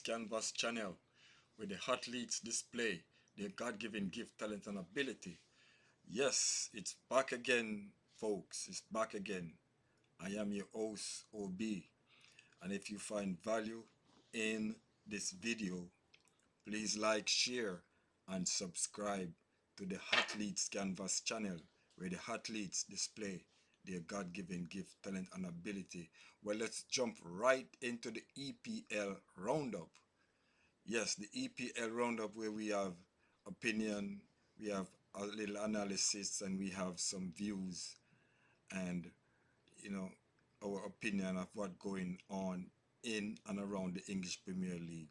Canvas channel, where the athletes display their God-given gift, talent, and ability. Yes, it's back again, folks. It's back again. I am your host, OB. And if you find value in this video, please like, share, and subscribe to the Athletes Canvas channel, where the athletes display their God-given gift, talent, and ability. Well, let's jump right into the EPL Roundup. Yes, the EPL Roundup, where we have opinion, we have a little analysis, and we have some views and, you know, our opinion of what's going on in and around the English Premier League.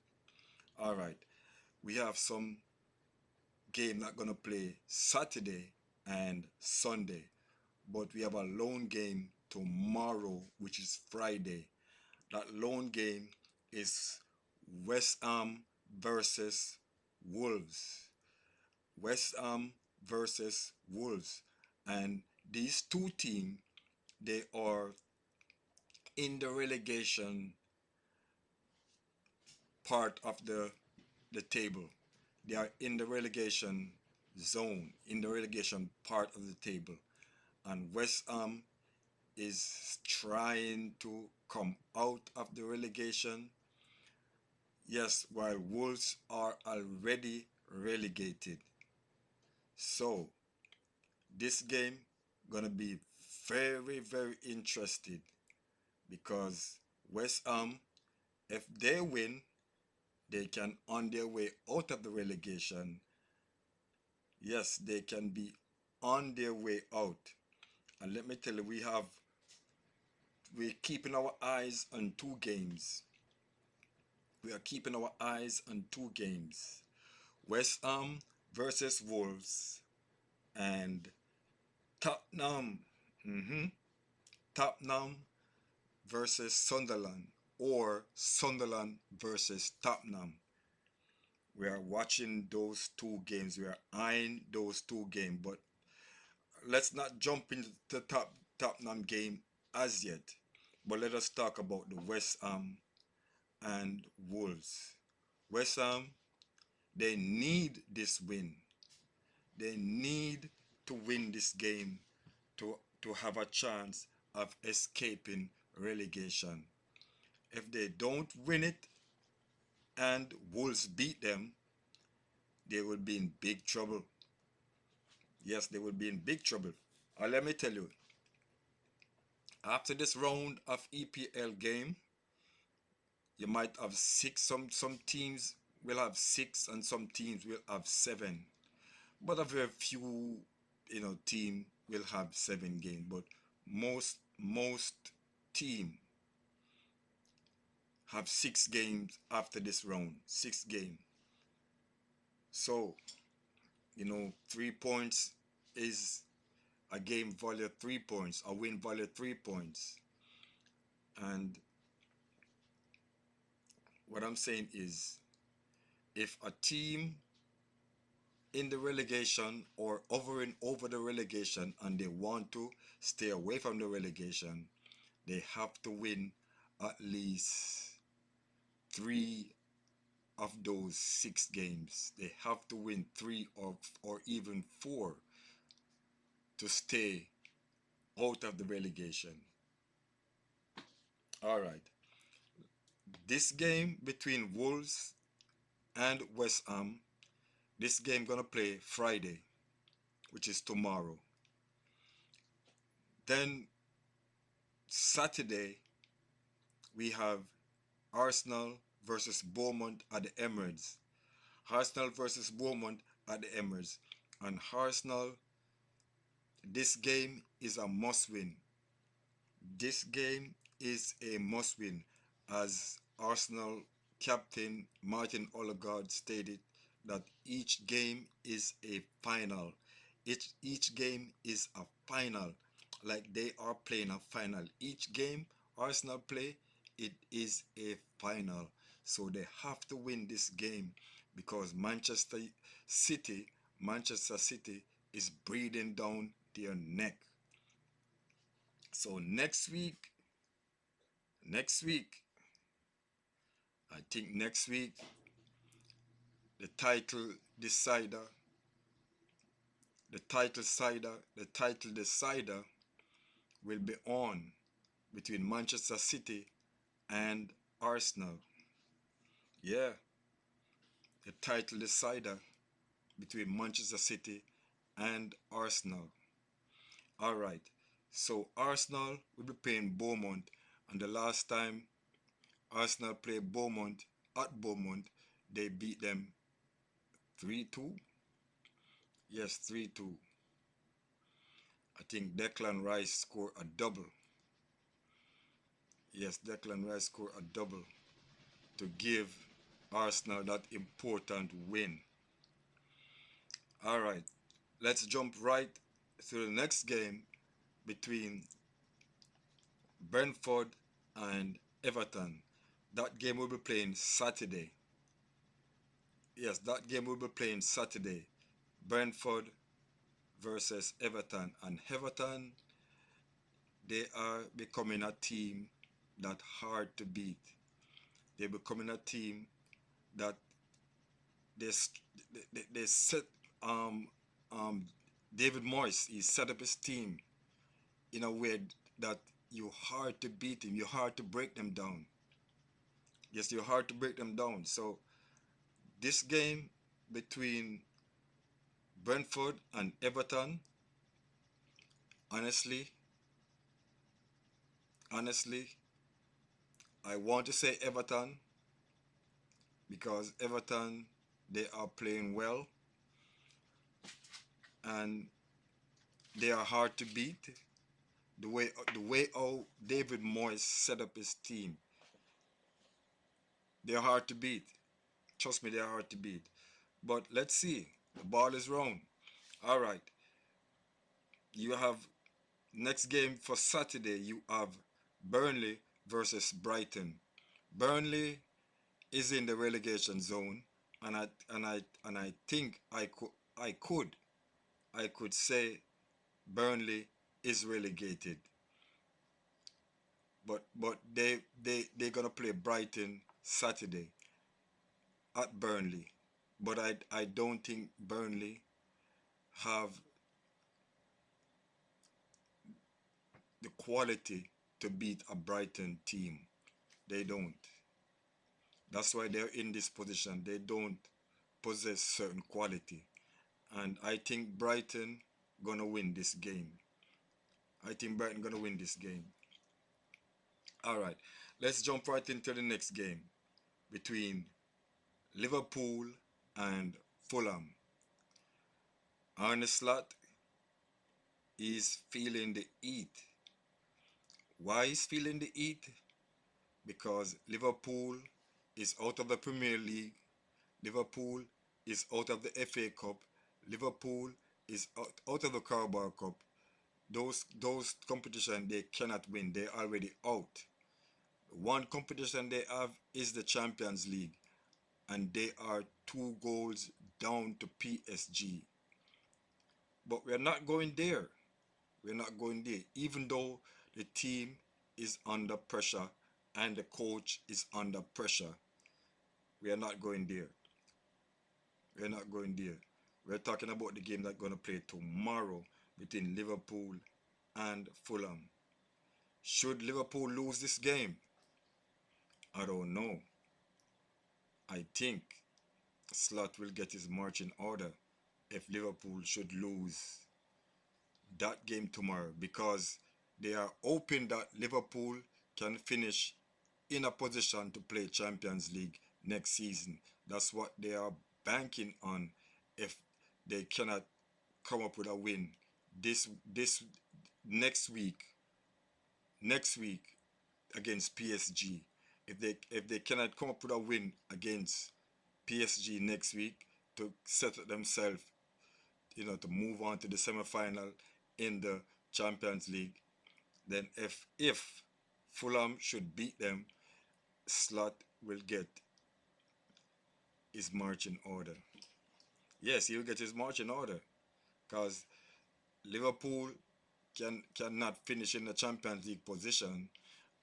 All right, we have some game not gonna play Saturday and Sunday, but we have a lone game tomorrow, which is Friday. That lone game is West Ham versus Wolves. West Ham versus Wolves, and these two teams, they are in the relegation part of the table. They are in the relegation zone, in the relegation part of the table. And West Ham is trying to come out of the relegation. Yes, while Wolves are already relegated. So this game gonna be very interesting, because West Ham, if they win, they can on their way out of the relegation. Yes, they can be on their way out. And let me tell you, we're keeping our eyes on two games. We are keeping our eyes on two games. West Ham versus Wolves, and Tottenham. Tottenham versus Sunderland, or Sunderland versus Tottenham. We are watching those two games. We are eyeing those two games. But let's not jump into the Tottenham game as yet. But let us talk about the West Ham and Wolves. West Ham, they need this win. They need to win this game to have a chance of escaping relegation. If they don't win it and Wolves beat them, they will be in big trouble. Yes, they will be in big trouble. Let me tell you, after this round of EPL game, you might have six. Some teams will have six, and some teams will have seven. But a very few, team will have 7 games. But most team have 6 games after this round. 6 games. So 3 points is a game value 3 points, a win value 3 points. And what I'm saying is, if a team in the relegation or hovering over the relegation and they want to stay away from the relegation, they have to win at least 3 of those 6 games. They have to win 3 or even 4 to stay out of the relegation. All right. This game between Wolves and West Ham, this game gonna play Friday, which is tomorrow. Then Saturday, we have Arsenal versus Bournemouth at the Emirates. Arsenal versus Bournemouth at the Emirates. And Arsenal, this game is a must-win. This game is a must-win, as Arsenal captain Martin Odegaard stated that each game is a final. Each game is a final, like they are playing a final. Each game Arsenal play, it is a final. So they have to win this game, because Manchester City is breathing down their neck. So next week, I think next week the title decider, the title decider will be on between Manchester City and Arsenal. Yeah, the title decider between Manchester City and Arsenal. All right. So Arsenal will be playing Bournemouth, and the last time Arsenal played Bournemouth at Bournemouth, they beat them 3-2. Yes, 3-2. I think Declan Rice scored a double. Yes, Declan Rice scored a double to give Arsenal that important win. All right, let's jump right to the next game between Brentford and Everton. That game will be playing Saturday. Yes, that game will be playing Saturday. Brentford versus Everton. And Everton, they are becoming a team that hard to beat. They're becoming a team that they set um David Moyes, he set up his team in a way that you hard to beat him, you hard to break them down. Yes, you're hard to break them down. So this game between Brentford and Everton, honestly, honestly, I want to say Everton because Everton, they are playing well and they are hard to beat. The way how David Moyes set up his team, they're hard to beat. Trust me, they're hard to beat. But let's see. The ball is round. All right. You have next game for Saturday. You have Burnley versus Brighton. Burnley is in the relegation zone, and I think I could say Burnley is relegated. But they're gonna play Brighton Saturday at Burnley. But I don't think Burnley have the quality to beat a Brighton team. They don't. That's why they're in this position. They don't possess certain quality. And I think Brighton gonna win this game. I think Brighton gonna win this game. All right, let's jump right into the next game between Liverpool and Fulham. Arne Slot is feeling the heat. Why is feeling the heat? Because Liverpool is out of the Premier League. Liverpool is out of the FA Cup. Liverpool is out of the Carabao Cup. Those competition they cannot win. They're already out. One competition they have is the Champions League, and they are 2 goals down to PSG. But we're not going there. We're not going there. Even though the team is under pressure and the coach is under pressure, we are not going there. We're not going there. We're talking about the game that's going to play tomorrow between Liverpool and Fulham. Should Liverpool lose this game? I don't know. I think Slot will get his marching order if Liverpool should lose that game tomorrow, because they are hoping that Liverpool can finish in a position to play Champions League next season. That's what they are banking on if they cannot come up with a win this next week against PSG. If they cannot come up with a win against PSG next week to set themselves, to move on to the semi-final in the Champions League, then if Fulham should beat them, Slot will get his marching order. Yes, he will get his marching order because Liverpool cannot finish in the Champions League position,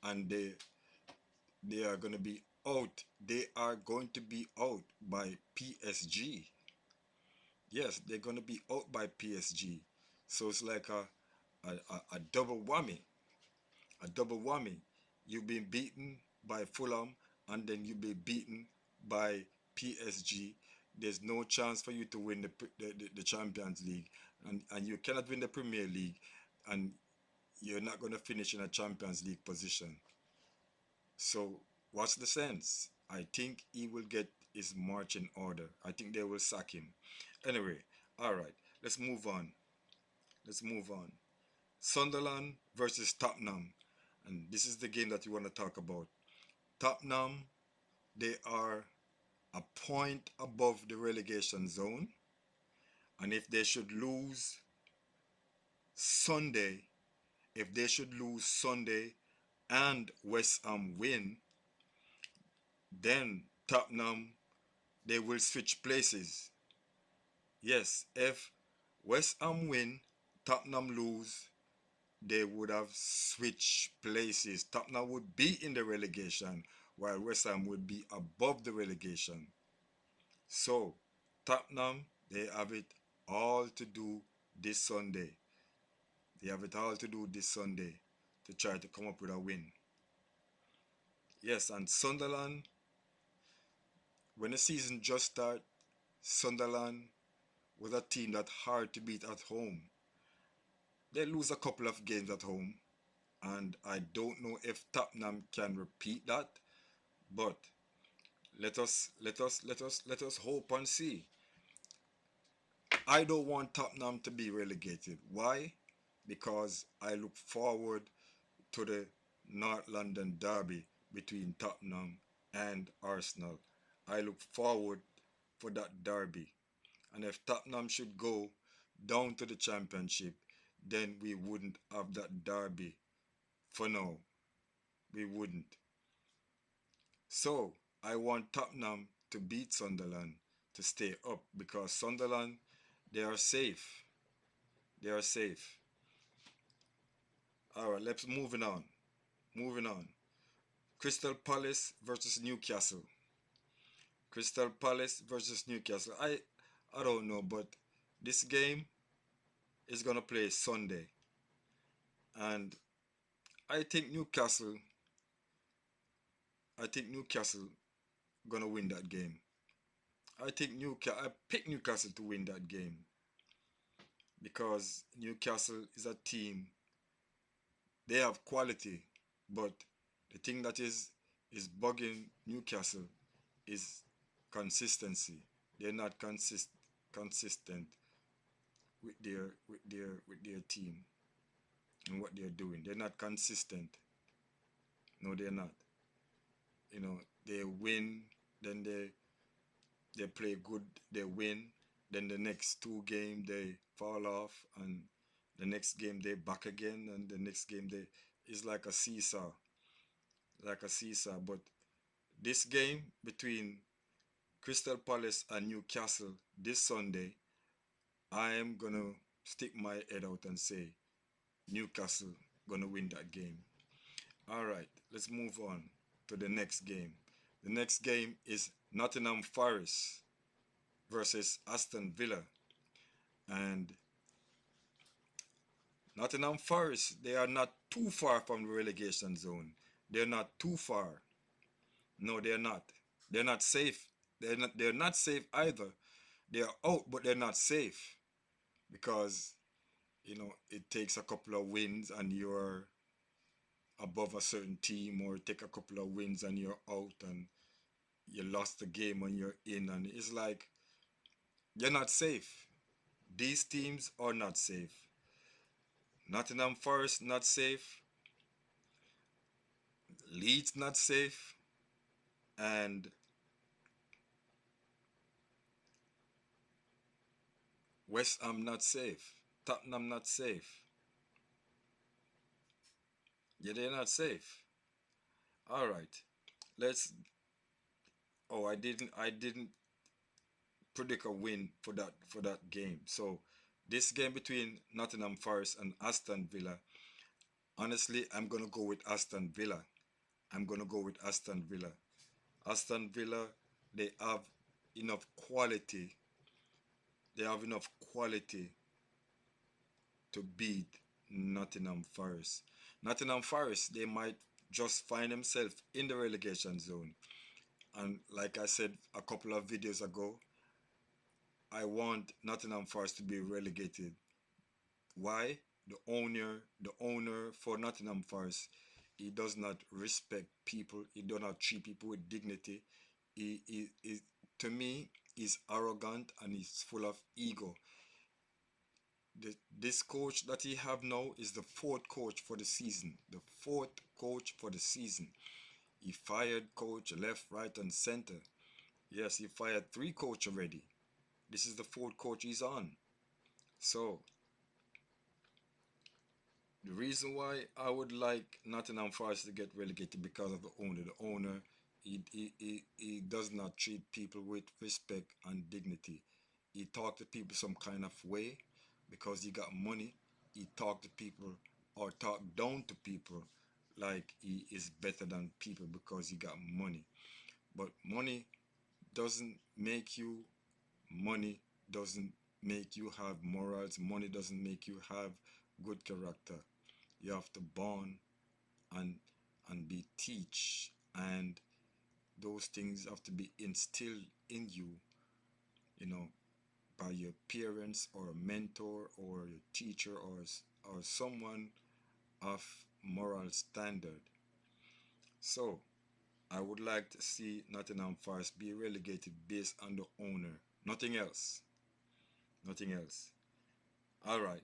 and they are going to be out. They are going to be out by PSG. Yes, they're going to be out by PSG. So it's like a double whammy. A double whammy. You've been beaten by Fulham and then you've been beaten by PSG. There's no chance for you to win the Champions League, and you cannot win the Premier League, and you're not going to finish in a Champions League position. So what's the sense? I think he will get his marching order. I think they will sack him. Anyway, all right, let's move on. Let's move on. Sunderland versus Tottenham. And this is the game that you want to talk about. Tottenham, they are a point above the relegation zone. And if they should lose Sunday, if they should lose Sunday and West Ham win, then Tottenham, they will switch places. Yes, if West Ham win, Tottenham lose, they would have switched places. Tottenham would be in the relegation while West Ham would be above the relegation. So, Tottenham, they have it all to do this Sunday. They have it all to do this Sunday to try to come up with a win. Yes, and Sunderland, when the season just started, Sunderland was a team that hard to beat at home. They lose a couple of games at home, and I don't know if Tottenham can repeat that, but let us hope and see. I don't want Tottenham to be relegated. Why? Because I look forward to the North London derby between Tottenham and Arsenal. I look forward for that derby. And if Tottenham should go down to the championship, then we wouldn't have that derby. For now, we wouldn't. So I want Tottenham to beat Sunderland to stay up because Sunderland, they are safe. They are safe. All right, let's moving on. Moving on. Crystal Palace versus Newcastle. Crystal Palace versus Newcastle. I don't know, but this game is gonna play Sunday, and I think Newcastle. I think Newcastle gonna win that game. I think Newcastle. I pick Newcastle to win that game because Newcastle is a team. They have quality, but the thing that is bugging Newcastle is consistency. They're not consistent with their team and what they're doing. They're not consistent. No, they're not. You know, they win, then they play good, they win, then the next two games they fall off, and the next game they back again, and the next game they it's like a seesaw, like a seesaw. But this game between Crystal Palace and Newcastle this Sunday, I am gonna stick my head out and say Newcastle gonna win that game. All right, let's move on to the next game. The next game is Nottingham Forest versus Aston Villa. And Nottingham Forest, they are not too far from the relegation zone. They're not too far. No, they're not. They're not safe. They're not safe either. They are out, but they're not safe because it takes a couple of wins and you're above a certain team, or take a couple of wins and you're out, and you lost the game and you're in, and it's like you're not safe. These teams are not safe. Nottingham Forest not safe, Leeds not safe, and West Ham not safe. Tottenham not safe. Yeah, they're not safe. All right. Let's Oh, I didn't predict a win for that game. So this game between Nottingham Forest and Aston Villa, honestly, I'm gonna go with Aston Villa. I'm gonna go with Aston Villa. Aston Villa, they have enough quality. They have enough quality to beat Nottingham Forest. Nottingham Forest, they might just find themselves in the relegation zone. And like I said a couple of videos ago, I want Nottingham Forest to be relegated. Why? The owner for Nottingham Forest, he does not respect people. He does not treat people with dignity. He to me, he's arrogant and he's full of ego. This coach that he have now is the fourth coach for the season. The fourth coach for the season. He fired coach left, right, and center. Yes, he fired three coach already. This is the fourth coach he's on. So the reason why I would like Nottingham Forest to get relegated because of the owner. The owner, he does not treat people with respect and dignity. He talk to people some kind of way because he got money. He talk to people or talk down to people like he is better than people because he got money. But doesn't make you money doesn't make you have morals. Money doesn't make you have good character. You have to born and be teach, and those things have to be instilled in you, you know, by your parents or a mentor or your teacher or someone of moral standard. So I would like to see Nottingham Forest be relegated based on the owner. Nothing else. Nothing else. All right.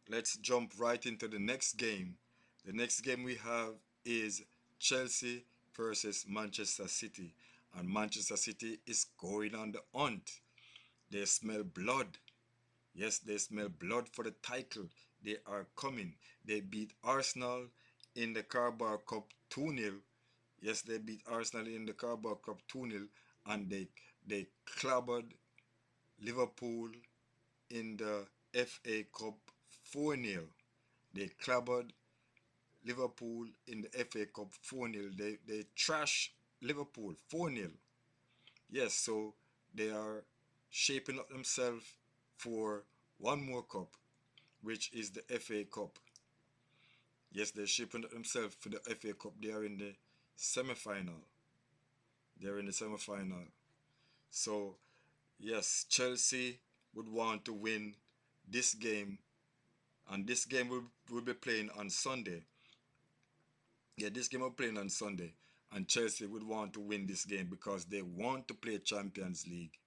Let's jump right into the next game. The next game we have is Chelsea versus Manchester City. And Manchester City is going on the hunt. They smell blood. Yes, they smell blood for the title. They are coming. They beat Arsenal in the Carabao Cup 2-0. Yes, they beat Arsenal in the Carabao Cup 2-0. And they clobbered Liverpool in the FA Cup 4-0. They clobbered Liverpool in the FA Cup 4-0. They trash Liverpool 4-0. Yes, so they are shaping up themselves for one more cup, which is the FA Cup. Yes, they're shaping up themselves for the FA Cup. They are in the semi-final. They're in the semi-final. So, yes, Chelsea would want to win this game, and this game will be playing on Sunday. Yeah, this game will playing on Sunday, and Chelsea would want to win this game because they want to play Champions League.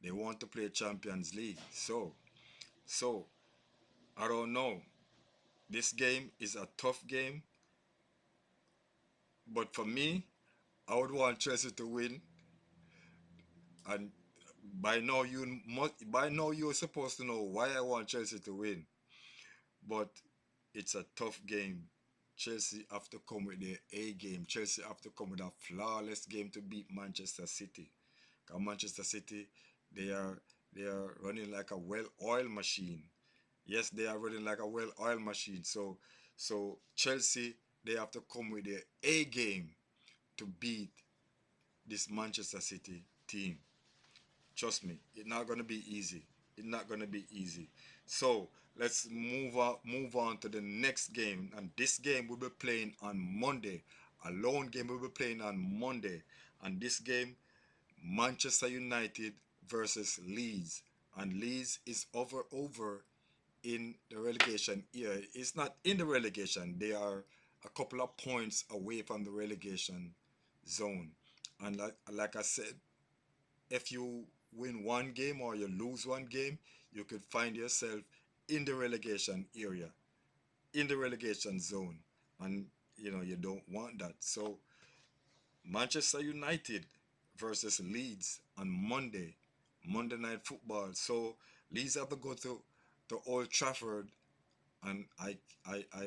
They want to play Champions League. So I don't know. This game is a tough game, but for me, I would want Chelsea to win. And by now you're supposed to know why I want Chelsea to win. But it's a tough game. Chelsea have to come with their A game. Chelsea have to come with a flawless game to beat Manchester City. Because Manchester City, they are they are running like a well-oiled machine. Yes, they are running like a well-oiled machine. So Chelsea, they have to come with their A game to beat this Manchester City team. Trust me, it's not gonna be easy. It's not gonna be easy. So let's move on to the next game. And this game will be playing on Monday. A lone game will be playing on Monday. And this game, Manchester United versus Leeds. And Leeds is over in the relegation here. It's not in the relegation. They are a couple of points away from the relegation zone. And like I said, if you win one game or you lose one game, you could find yourself in the relegation area, in the relegation zone. And you don't want that. So Manchester United versus Leeds on Monday, Monday Night Football. So Leeds have to go to Old Trafford, and I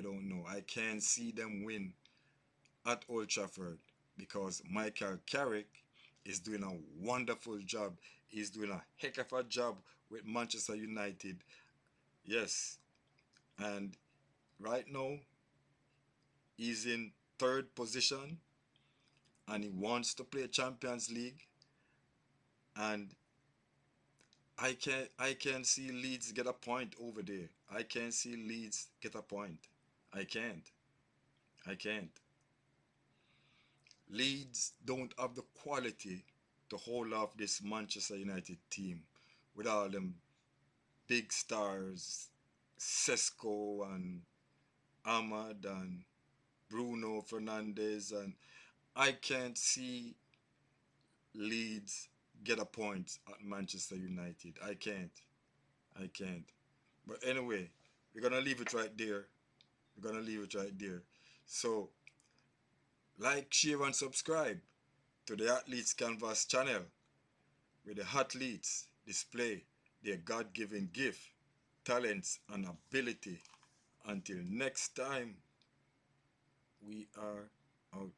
don't know. I can't see them win at Old Trafford because Michael Carrick is doing a wonderful job. He's doing a heck of a job with Manchester United. Yes, and right now he's in third position, and he wants to play Champions League, and I can see Leeds get a point over there. I can see Leeds get a point. I can't. I can't. Leeds don't have the quality to hold off this Manchester United team with all them big stars, Sesko and Ahmad and Bruno Fernandes, and I can't see Leeds get a point at Manchester United. I can't. I can't. But anyway, we're gonna leave it right there. We're gonna leave it right there. So like, share, and subscribe to the Athletes Canvas channel, where the athletes display their God-given gift, talents, and ability. Until next time, we are out.